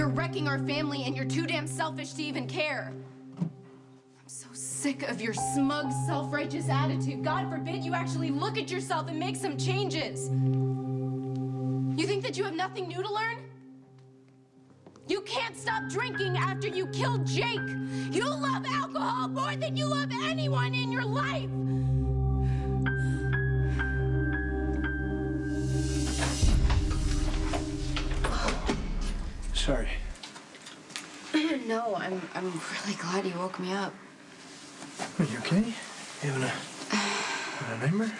You're wrecking our family, and you're too damn selfish to even care. I'm so sick of your smug, self-righteous attitude. God forbid you actually look at yourself and make some changes. You think that you have nothing new to learn? You can't stop drinking after you killed Jake. You love alcohol more than you love anyone in your life. Sorry. No, I'm really glad you woke me up. Are you okay? You having a nightmare?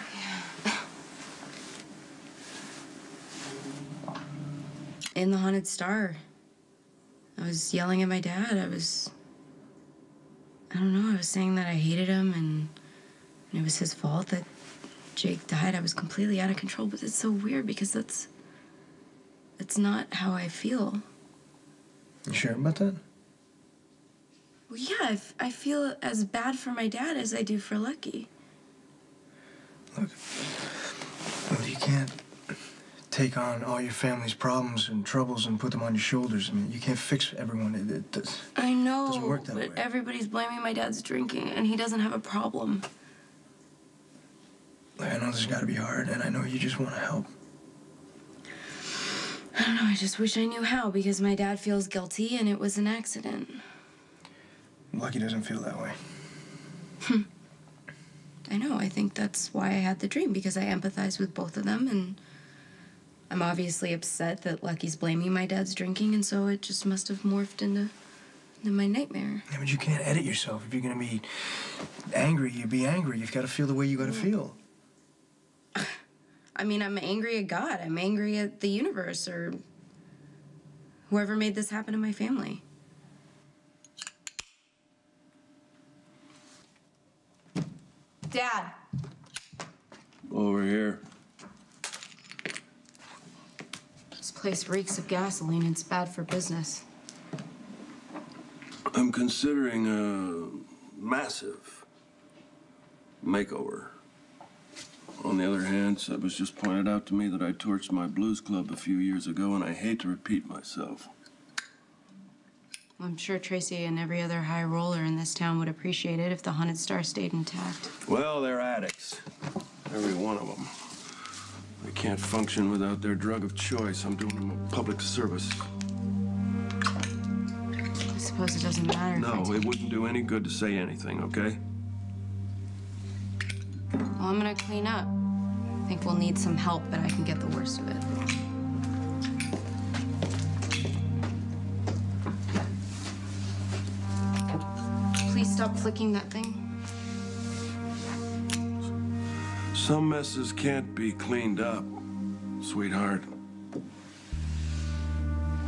Yeah. In the Haunted Star, I was yelling at my dad. I don't know, I was saying that I hated him and it was his fault that Jake died. I was completely out of control, but it's so weird because it's not how I feel. You sure about that? Well, yeah, I feel as bad for my dad as I do for Lucky. Look, you can't take on all your family's problems and troubles and put them on your shoulders. I mean, you can't fix everyone. It I know, doesn't work that but way. everybody's blaming my dad's drinking, and he doesn't have a problem. Like, I know this has got to be hard, and I know you just want to help. I don't know, I just wish I knew how, because my dad feels guilty, and it was an accident. Lucky doesn't feel that way. I know, I think that's why I had the dream, because I empathize with both of them, and I'm obviously upset that Lucky's blaming my dad's drinking, and so it just must have morphed into my nightmare. Yeah, but you can't edit yourself. If you're gonna be angry, you be angry. You've got to feel the way you got to feel. I mean, I'm angry at God. I'm angry at the universe, or whoever made this happen in my family. Dad. Over here. This place reeks of gasoline. It's bad for business. I'm considering a massive makeover. On the other hand, it was just pointed out to me that I torched my blues club a few years ago, and I hate to repeat myself. I'm sure Tracy and every other high roller in this town would appreciate it if the Haunted Star stayed intact. Well, they're addicts. Every one of them. They can't function without their drug of choice. I'm doing them a public service. I suppose it doesn't matter. No, it wouldn't do any good to say anything, okay? Well, I'm gonna clean up. I think we'll need some help, but I can get the worst of it. Please stop flicking that thing. Some messes can't be cleaned up, sweetheart.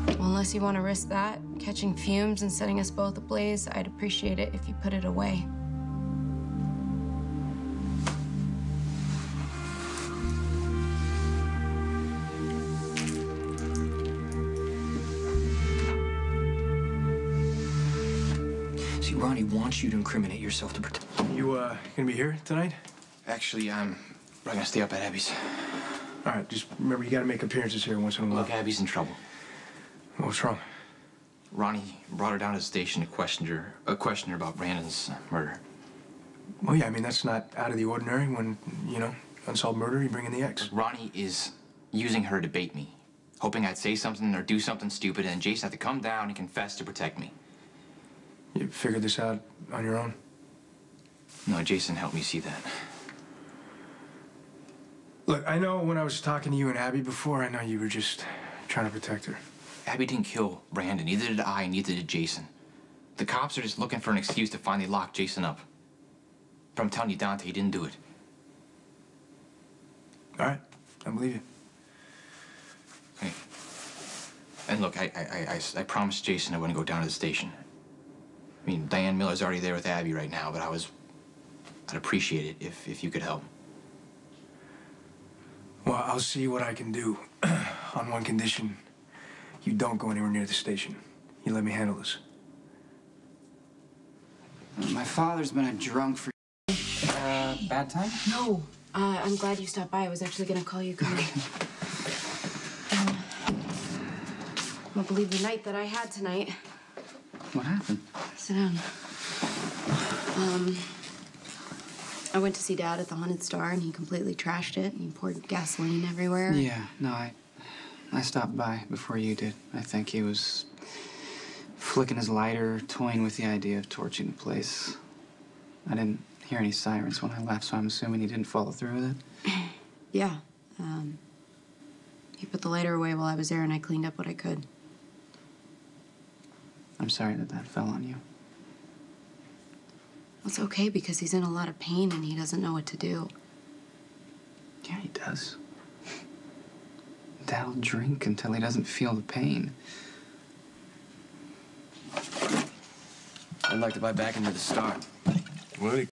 Well, unless you want to risk that, catching fumes and setting us both ablaze, I'd appreciate it if you put it away. See, Ronnie wants you to incriminate yourself to protect. You, gonna be here tonight? Actually, I'm gonna stay up at Abby's. All right, just remember you gotta make appearances here once in a while. Look, Abby's in trouble. What's wrong? Ronnie brought her down to the station to question her about Brandon's murder. Well, yeah, I mean, that's not out of the ordinary when, you know, unsolved murder, you bring in the ex. Ronnie is using her to bait me, hoping I'd say something or do something stupid, and Jason had to come down and confess to protect me. You figured this out on your own? No, Jason helped me see that. Look, I know when I was talking to you and Abby before, I know you were just trying to protect her. Abby didn't kill Brandon, neither did I, neither did Jason. The cops are just looking for an excuse to finally lock Jason up. But I'm telling you, Dante, he didn't do it. All right, I believe you. Hey. And look, I promised Jason I wouldn't go down to the station. I mean, Diane Miller's already there with Abby right now, but I'd appreciate it if you could help. Well, I'll see what I can do on one condition. You don't go anywhere near the station. You let me handle this. My father's been a drunk for... bad time? No. I'm glad you stopped by. I was actually gonna call you. Come on. won't believe the night that I had tonight. What happened? Sit down. I went to see Dad at the haunted star, and he completely trashed it. And he poured gasoline everywhere. Yeah, no, I stopped by before you did. I think he was flicking his lighter, toying with the idea of torching the place. I didn't hear any sirens when I left, so I'm assuming he didn't follow through with it. Yeah. He put the lighter away while I was there, and I cleaned up what I could. I'm sorry that that fell on you. It's okay, because he's in a lot of pain, and he doesn't know what to do. Yeah, he does. Dad'll drink until he doesn't feel the pain. I'd like to buy back into the Star. Well, he